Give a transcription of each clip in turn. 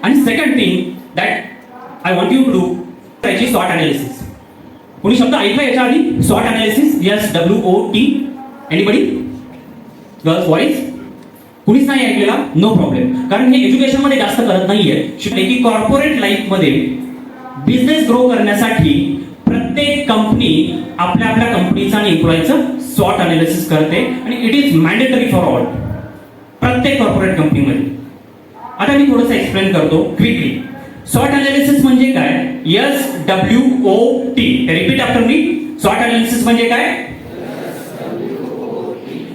आणि second thing that I want you to do त्याची स्वॉट अनालिसिस. कोणी शब्द ऐकला याच्या आधी? स्वॉट analysis. SWOT. Anybody? Girls, boys? कुणीच नाही ऐकलेला? No problem. कारण हे एज्युकेशन मध्ये जास्त करत नाहीये. शिकले की कॉर्पोरेट लाईफ मध्ये बिझनेस ग्रो करण्यासाठी प्रत्येक कंपनी आपल्या कंपनीचा आणि एम्प्लॉईचं स्वॉट अनालिसिस करते आणि it is mandatory for all. प्रत्येक कॉर्पोरेट कंपनीमध्ये. आता मी थोडंसं एक्सप्लेन करतो क्विकली. स्वॉट अनालिसिस म्हणजे काय? SWOT. Repeat after me. स्वॉट अनालिसिस म्हणजे काय?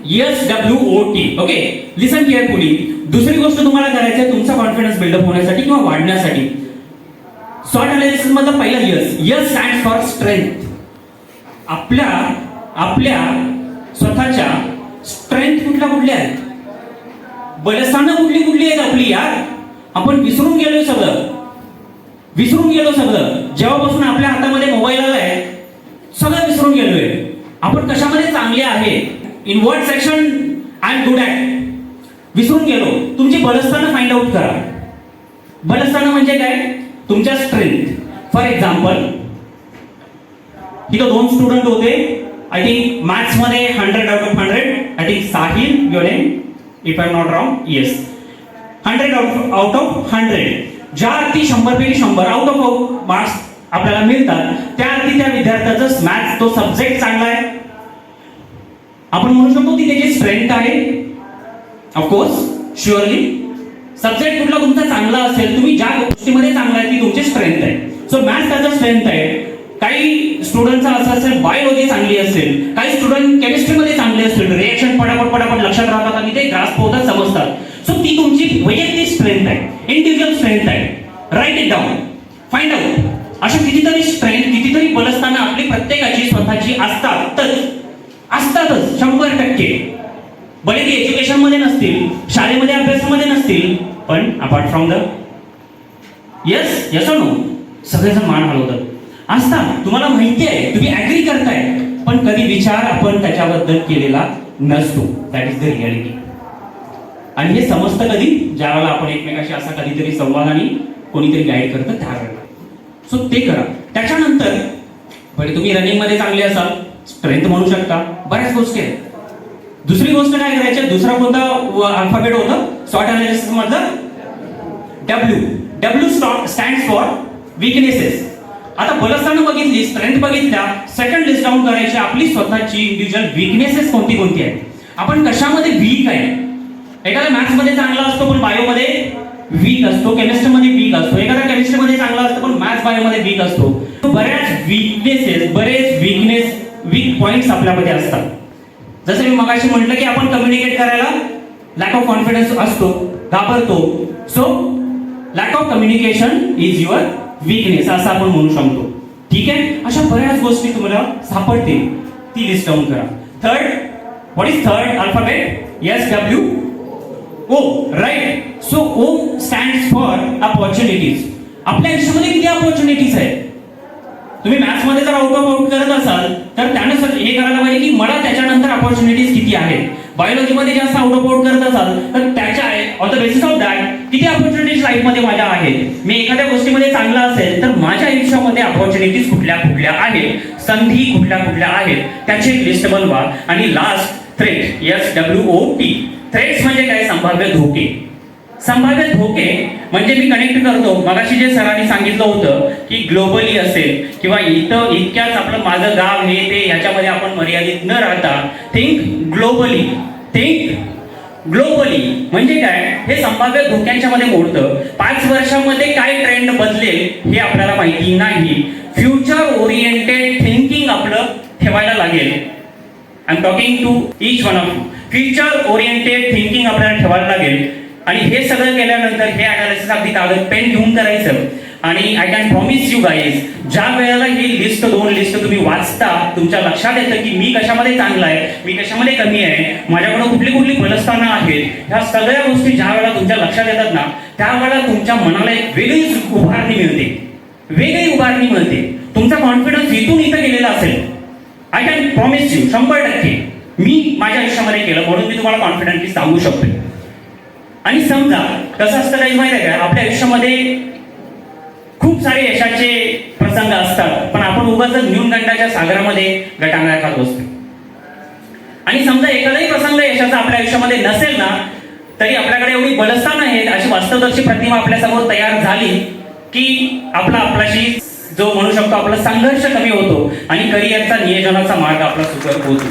SWOT. ओके, लिसन केअरफुली. दुसरी गोष्ट तुम्हाला करायची आहे तुमचा कॉन्फिडन्स बिल्डअप होण्यासाठी किंवा वाढण्यासाठी. स्वॉट अनालिसिस मधला पहिला S स्टँड फॉर स्ट्रेंथ. आपल्या स्वतःच्या स्ट्रेंथ कुठल्या आहेत, बलस्थानं कुठली आहेत आपली. यार आपण विसरून गेलो सगळं. जेव्हापासून आपल्या हातामध्ये मोबाईल आलाय सगळं विसरून गेलोय. आपण कशामध्ये चांगले आहे, in what section I am good at, विसरून गेलो. तुमची बलस्थानं फाइंड आउट करा. बलस्थानं म्हणजे काय? तुमच्या स्ट्रेंथ. फॉर एक्झाम्पल, तिथं 2 स्टुडंट होते. आय थिंक मॅथ्स मध्ये 100 out of 100. I think Sahil, your name, if I am not wrong. Yes, 100 out of 100. ज्या अर्थी 100 पैकी 100 आउट ऑफ मार्क्स आपल्याला मिळतात त्या अर्थी त्या विद्यार्थ्याचं मॅथ्स तो सब्जेक्ट चांगला आहे. आपण म्हणू शकतो की त्याची स्ट्रेंथ आहे. ऑफकोर्स, शुअरली सब्जेक्ट कुठला तुमचा चांगला असेल, तुम्ही ज्या गोष्टीमध्ये चांगला आहे ती तुमची स्ट्रेंथ आहे. सो मॅथ्स त्याचा स्ट्रेंथ आहे. काही स्टुडंटचा असं असेल बायोलॉजी चांगली असेल, काही स्टुडंट केमिस्ट्रीमध्ये चांगले असतील, रिएक्शन पटापट लक्षात राहतात आणि ते ग्रास्प होतात, समजतात. सो ती तुमची वैयक्तिक स्ट्रेंथ आहे, इंडिव्हिज्युअल स्ट्रेंथ आहे. Write it down, find out. अशा कितीतरी स्ट्रेंथ, कितीतरी बलस्थानं आपली प्रत्येकाची स्वतःची असतातच 100%. भले ती एज्युकेशन मध्ये नसतील, शाळेमध्ये अभ्यासामध्ये नसतील, पण अपार्ट फ्रॉम द येस और नो सगळेजण मान हलवतात असतात. तुम्हाला माहिती आहे, तुम्ही ऍग्री करताय, पण कधी विचार आपण त्याच्याबद्दल केलेला नसतो. That is the reality. आणि हे समजतं कधी? ज्यावेळेला आपण एकमेकाशी असा कधीतरी संवादाने कोणीतरी गाईड करतं त्यावेळेला. सो ते करा. त्याच्यानंतर भले तुम्ही रनिंग मध्ये चांगले असाल, स्ट्रेंथ म्हणू शकता, बऱ्याच गोष्टी आहेत. दुसरी गोष्ट काय करायची? दुसरा कोणता अल्फाबेट होतं स्वॉट अनालिसिस मधलं? W stands for weaknesses. आता बलस्थानं बघितली, स्ट्रेंथ बघितल्या, सेकंड लिस्ट डाऊन करायची आपली स्वतःची इंडिव्हिज्युअल विकनेसेस कोणती आहेत. आपण कशामध्ये वीक आहे? एखादा मॅथ्स मध्ये चांगला असतो पण बायो मध्ये वीक असतो, केमिस्ट्री मध्ये वीक असतो. एखादा केमिस्ट्री मध्ये चांगला असतो पण मॅथ्स बायो मध्ये वीक असतो. बरेच वीक पॉइंट्स आपल्यामध्ये असतात. जसं मी मगाशी म्हटलं की आपण कम्युनिकेट करायला लॅक ऑफ कॉन्फिडन्स असतो, घाबरतो. So lack of communication is your weakness असं आपण म्हणू शकतो. ठीक आहे, अशा बऱ्याच गोष्टी तुम्हाला सापडतील, ती लिस्ट डाऊन करा. Third, what is third alphabet? SWO. Right. So O stands for opportunities. आपल्या आयुष्यामध्ये किती अपॉर्च्युनिटीज आहेत? तुम्ही मॅथ्स मध्ये जर आउट करत असाल तर त्यानुसार हे करायला पाहिजे की मला त्याच्यानंतर अपॉर्च्युनिटीज किती आहेत. बायोलॉजी मध्ये जास्त आउट करत असाल तर त्याच्या on the basis of that किती अपॉर्च्युनिटीज लाईफ मध्ये माझ्या आहेत. मी एखाद्या गोष्टीमध्ये चांगला असेल तर माझ्या आयुष्यामध्ये अपॉर्च्युनिटीज कुठल्या आहेत, संधी कुठल्या आहेत, त्याची एक लिस्ट बनवा. आणि लास्ट, थ्रेट. SWOT. थ्रेट्स म्हणजे काय? संभाव्य धोके. संभाव्य धोके म्हणजे मी कनेक्ट करतो मगाशी जे सरांनी सांगितलं होतं की ग्लोबली असेल किंवा इतक्याच आपलं माझं गाव हे ते ह्याच्यामध्ये आपण मर्यादित न राहता थिंक ग्लोबली म्हणजे काय? हे संभाव्य धोक्यांच्या मध्ये मोडतं. 5 वर्षामध्ये काय ट्रेंड बदलेल हे आपल्याला माहिती नाही. फ्युचर ओरिएंटेड थिंकिंग आपलं ठेवायला लागेल. I am talking to each one of you. Future oriented thinking आपल्याला ठेवायला लागेल. आणि हे सगळं केल्यानंतर हे अनालिसिस अगदी कागद पेन घेऊन करायचं. आणि I can promise you guys, ज्या वेळेला ही लिस्ट 2 लिस्ट तुम्ही वाचता, तुमच्या लक्षात येतं की मी कशामध्ये चांगला आहे, मी कशामध्ये कमी आहे, माझ्याकडे कुठली बलस्थानं आहेत. ह्या सगळ्या गोष्टी ज्या वेळेला तुमच्या लक्षात येतात ना, त्यावेळेला तुमच्या मनाला एक वेगळीच उभारणी मिळते. तुमचा कॉन्फिडन्स इथून इथं गेलेला असेल. आय कॅन प्रॉमिस यू 100% मी माझ्या आयुष्यामध्ये केलं म्हणून मी तुम्हाला कॉन्फिडंटली सांगू शकतो. आणि समजा कसं असतं काही माहिती आहे का, आपल्या आयुष्यामध्ये खूप सारे यशाचे प्रसंग असतात, पण आपण उगाच न्यूनगंडाच्या सागरामध्ये गटांगळ्या खात बसतो. आणि समजा एखादाही प्रसंग यशाचा आपल्या आयुष्यामध्ये नसेल ना, तरी आपल्याकडे एवढी बलस्थान आहेत अशी वास्तवदर्शी प्रतिमा आपल्यासमोर तयार झाली की आपल्याशी जो म्हणू शकतो आपला संघर्ष कमी होतो आणि करिअरचा नियोजनाचा मार्ग आपला सुकर होतो.